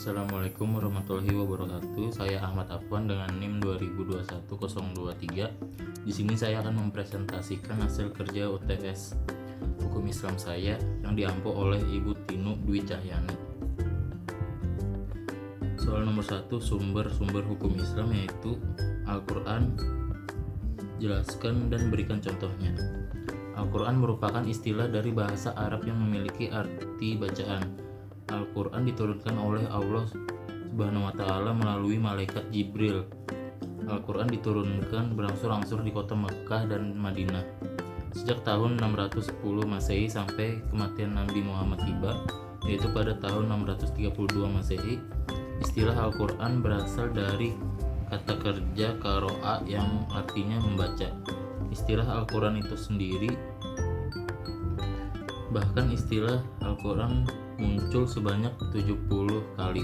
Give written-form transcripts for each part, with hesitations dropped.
Assalamualaikum warahmatullahi wabarakatuh. Saya Ahmad Afwan dengan NIM 2021-023. Di sini saya akan mempresentasikan hasil kerja UTS Hukum Islam saya yang diampu oleh Ibu Tinu Dwi Cahyani. Soal nomor 1, sumber-sumber hukum Islam yaitu Al-Quran. Jelaskan dan berikan contohnya. Al-Quran merupakan istilah dari bahasa Arab yang memiliki arti bacaan. Al-Quran diturunkan oleh Allah Subhanahu wa Ta'ala melalui malaikat Jibril. Al-Quran diturunkan berangsur-angsur di kota Mekah dan Madinah sejak tahun 610 Masehi sampai kematian Nabi Muhammad tiba, yaitu pada tahun 632 Masehi. Istilah Al-Quran berasal dari kata kerja qara'a yang artinya membaca. Istilah Al-Quran itu sendiri, bahkan istilah Al-Quran muncul sebanyak 70 kali.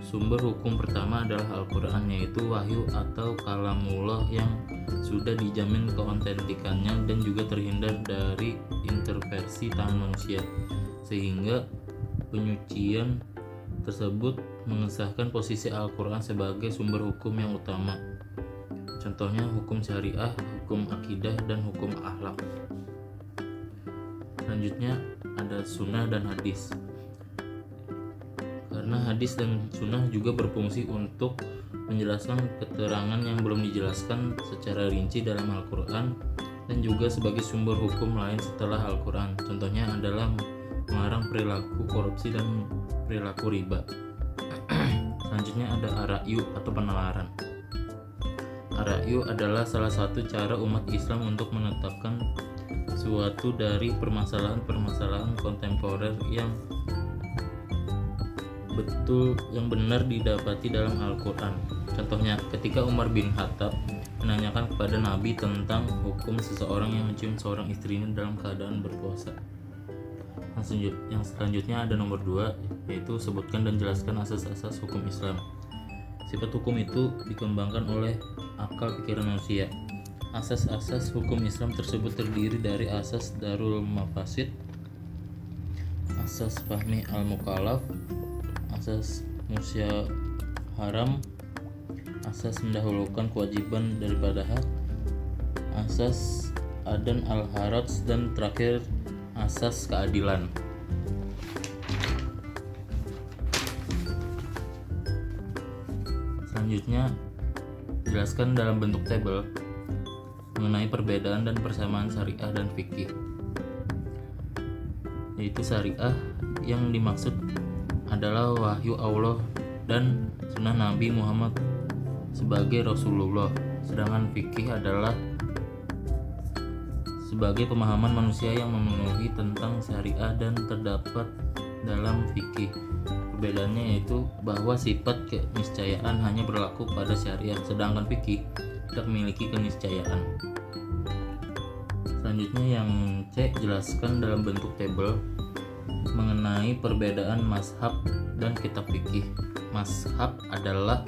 Sumber hukum pertama adalah Al-Quran, yaitu wahyu atau kalamullah yang sudah dijamin keautentikannya dan juga terhindar dari intervensi tangan manusia, sehingga penyucian tersebut mengesahkan posisi Al-Quran sebagai sumber hukum yang utama. Contohnya hukum syariah, hukum akidah, dan hukum akhlak. Selanjutnya ada sunnah dan hadis. Karena hadis dan sunnah juga berfungsi untuk menjelaskan keterangan yang belum dijelaskan secara rinci dalam Al-Quran dan juga sebagai sumber hukum lain setelah Al-Quran. Contohnya adalah melarang perilaku korupsi dan perilaku riba. Selanjutnya ada ar-ra'yu atau penalaran. Ar-ra'yu adalah salah satu cara umat Islam untuk menetapkan suatu dari permasalahan-permasalahan kontemporer yang benar didapati dalam Al-Quran. Contohnya, ketika Umar bin Khattab menanyakan kepada Nabi tentang hukum seseorang yang mencium seorang istrinya dalam keadaan berpuasa. Yang selanjutnya ada nomor 2, yaitu sebutkan dan jelaskan asas-asas hukum Islam. Sifat hukum itu dikembangkan oleh akal pikiran manusia. Asas-asas hukum Islam tersebut terdiri dari asas darul mafasid, asas fahmi al-mukallaf, asas musyaharam, asas mendahulukan kewajiban daripada hak, asas adan al-haraj, dan terakhir asas keadilan. Selanjutnya, jelaskan dalam bentuk tabel mengenai perbedaan dan persamaan syariah dan fikih. Yaitu syariah yang dimaksud adalah wahyu Allah dan sunnah Nabi Muhammad sebagai Rasulullah, sedangkan fikih adalah sebagai pemahaman manusia yang memenuhi tentang syariah dan terdapat dalam fikih. Perbedaannya yaitu bahwa sifat keniscayaan hanya berlaku pada syariah, sedangkan fikih tidak memiliki keniscayaan. Selanjutnya yang C, jelaskan dalam bentuk tabel mengenai perbedaan mazhab dan kitab fikih. Mazhab adalah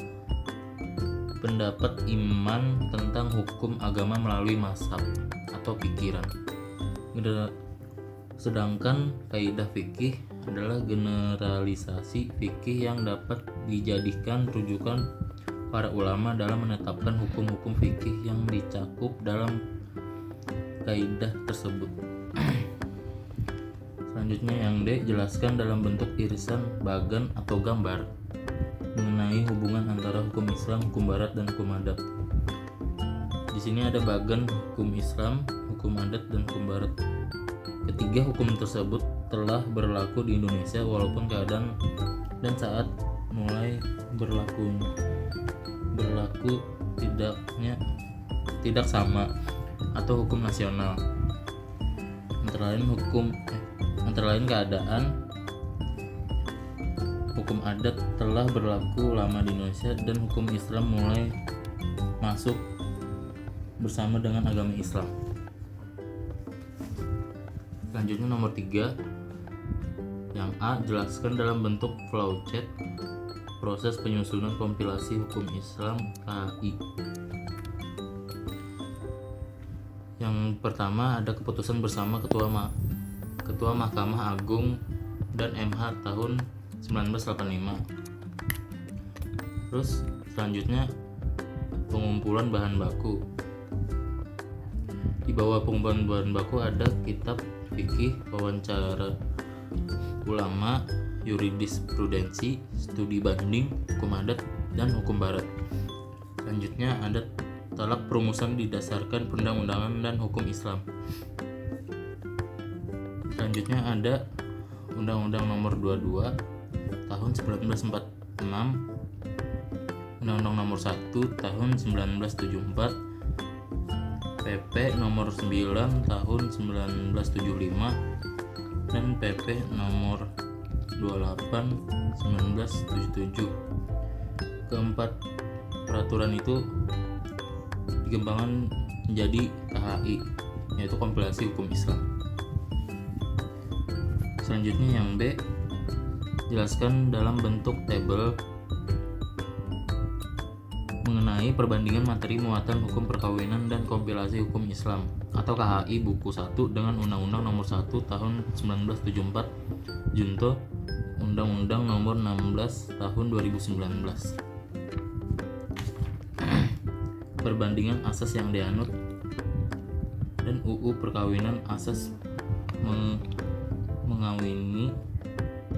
pendapat iman tentang hukum agama melalui mazhab atau pikiran. Sedangkan kaidah fikih adalah generalisasi fikih yang dapat dijadikan rujukan para ulama dalam menetapkan hukum-hukum fikih yang dicakup dalam kaidah tersebut. Selanjutnya yang D, jelaskan dalam bentuk irisan, bagan, atau gambar mengenai hubungan antara hukum Islam, hukum barat, dan hukum adat. Di sini ada bagan hukum Islam, hukum adat, dan hukum barat. Ketiga hukum tersebut telah berlaku di Indonesia walaupun keadaan dan saat mulai berlaku tidak sama atau hukum nasional. Antara lain keadaan hukum adat telah berlaku lama di Indonesia dan hukum Islam mulai masuk bersama dengan agama Islam. Selanjutnya nomor 3, yang A, jelaskan dalam bentuk flowchart proses penyusunan kompilasi hukum Islam KI. Yang pertama ada keputusan bersama Ketua Mahkamah Agung dan MH tahun 1985. Terus selanjutnya pengumpulan bahan baku. Di bawah pengumpulan bahan baku ada kitab fikih, wawancara ulama, yurisprudensi, studi banding, hukum adat, dan hukum barat. Selanjutnya ada talak perumusan didasarkan perundang-undangan dan hukum Islam. Selanjutnya ada Undang-Undang Nomor 22 Tahun 1946, Undang-Undang Nomor 1 Tahun 1974, PP Nomor 9 Tahun 1975, dan PP Nomor 28 1977. Keempat peraturan itu dikembangkan menjadi KHI, yaitu kompilasi hukum Islam. Selanjutnya yang B, jelaskan dalam bentuk tabel mengenai perbandingan materi muatan hukum perkawinan dan kompilasi hukum Islam atau KHI buku 1 dengan Undang-Undang Nomor 1 Tahun 1974 junto Undang-Undang Nomor 16 Tahun 2019. Perbandingan asas yang dianut dan UU perkawinan asas mengawini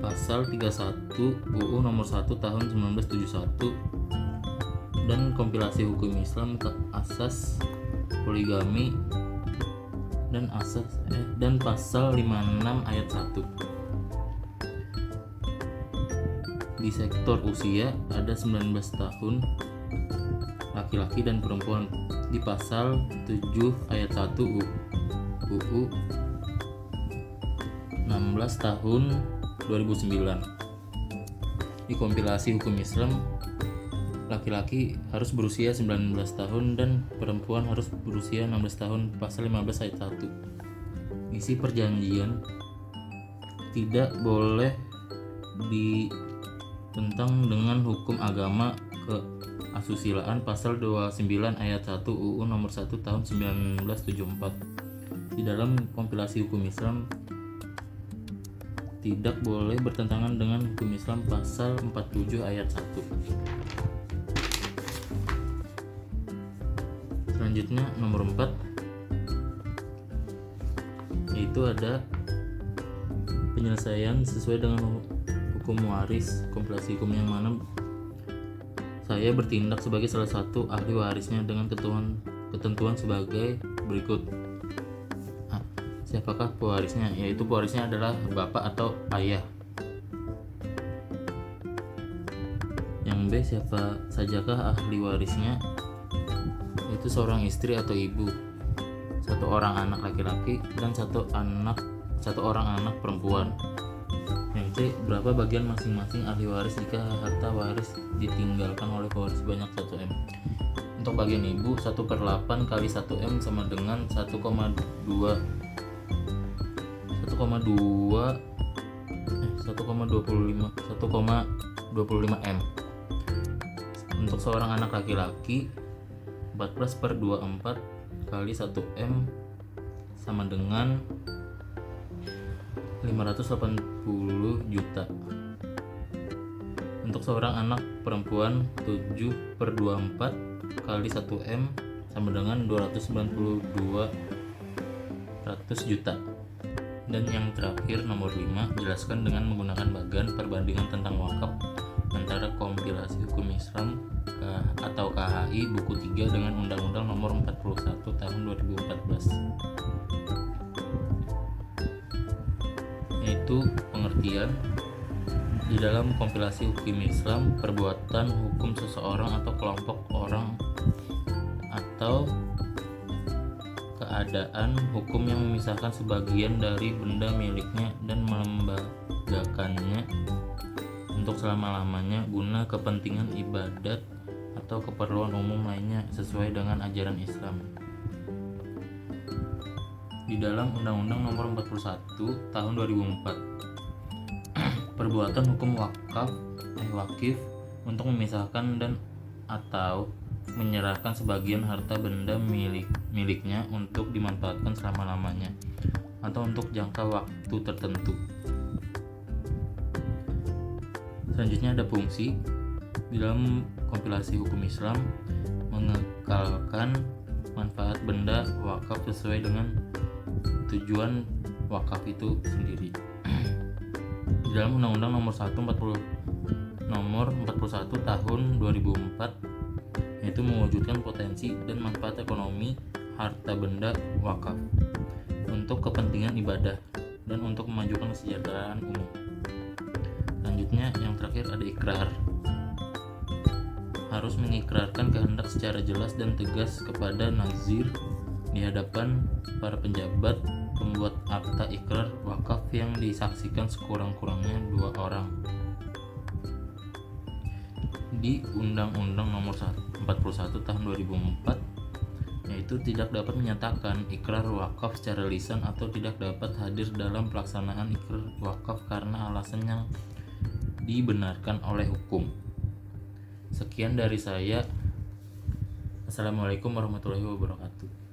pasal 31 UU Nomor 1 Tahun 1971 dan kompilasi hukum Islam ke asas poligami dan dan pasal 56 ayat 1. Di sektor usia ada 19 tahun laki-laki dan perempuan di pasal 7 ayat 1 UU 16 tahun 2009. Di kompilasi hukum Islam, laki-laki harus berusia 19 tahun dan perempuan harus berusia 16 tahun pasal 15 ayat 1. Isi perjanjian tidak boleh ditentang dengan hukum agama keasusilaan pasal 29 ayat 1 UU Nomor 1 Tahun 1974. Di dalam kompilasi hukum Islam tidak boleh bertentangan dengan hukum Islam pasal 47 ayat 1. Selanjutnya nomor 4, yaitu ada penyelesaian sesuai dengan hukum waris, kompilasi hukum yang mana saya bertindak sebagai salah satu ahli warisnya dengan ketentuan sebagai berikut. Siapakah pewarisnya? Yaitu pewarisnya adalah bapak atau ayah. Yang B, siapa sajakah ahli warisnya? Yaitu seorang istri atau ibu, satu orang anak laki-laki dan satu orang anak perempuan. Yang C, berapa bagian masing-masing ahli waris jika harta waris ditinggalkan oleh pewaris sebanyak 1M. Untuk bagian ibu 1/8 kali 1M sama dengan 1,25 M. Untuk seorang anak laki-laki 14/24 kali 1M sama dengan 580 juta. Untuk seorang anak perempuan 7/24 kali 1M sama dengan 292 juta. Dan yang terakhir nomor 5, jelaskan dengan menggunakan bagan perbandingan tentang wakaf antara kompilasi hukum Islam atau KHI buku 3 dengan Undang-Undang Nomor 41 Tahun 2014. Yaitu pengertian di dalam kompilasi hukum Islam, perbuatan hukum seseorang atau kelompok orang atau keadaan hukum yang memisahkan sebagian dari benda miliknya dan melembagakannya untuk selama-lamanya guna kepentingan ibadat atau keperluan umum lainnya sesuai dengan ajaran Islam. Di dalam Undang-Undang Nomor 41 Tahun 2004, perbuatan hukum wakif untuk memisahkan dan atau menyerahkan sebagian harta benda miliknya untuk dimanfaatkan selama-lamanya atau untuk jangka waktu tertentu. Selanjutnya ada fungsi. Di dalam kompilasi hukum Islam mengekalkan manfaat benda wakaf sesuai dengan tujuan wakaf itu sendiri. Di dalam Undang-Undang Nomor 41 Tahun 2004 yaitu mewujudkan potensi dan manfaat ekonomi harta benda wakaf untuk kepentingan ibadah dan untuk memajukan kesejahteraan umum. Selanjutnya yang terakhir ada ikrar. Harus mengikrarkan kehendak secara jelas dan tegas kepada nazir di hadapan para penjabat pembuat akta ikrar wakaf yang disaksikan sekurang-kurangnya 2 orang. Di Undang-Undang Nomor 41 Tahun 2004 yaitu tidak dapat menyatakan ikrar wakaf secara lisan atau tidak dapat hadir dalam pelaksanaan ikrar wakaf karena alasan yang dibenarkan oleh hukum. Sekian dari saya. Assalamualaikum warahmatullahi wabarakatuh.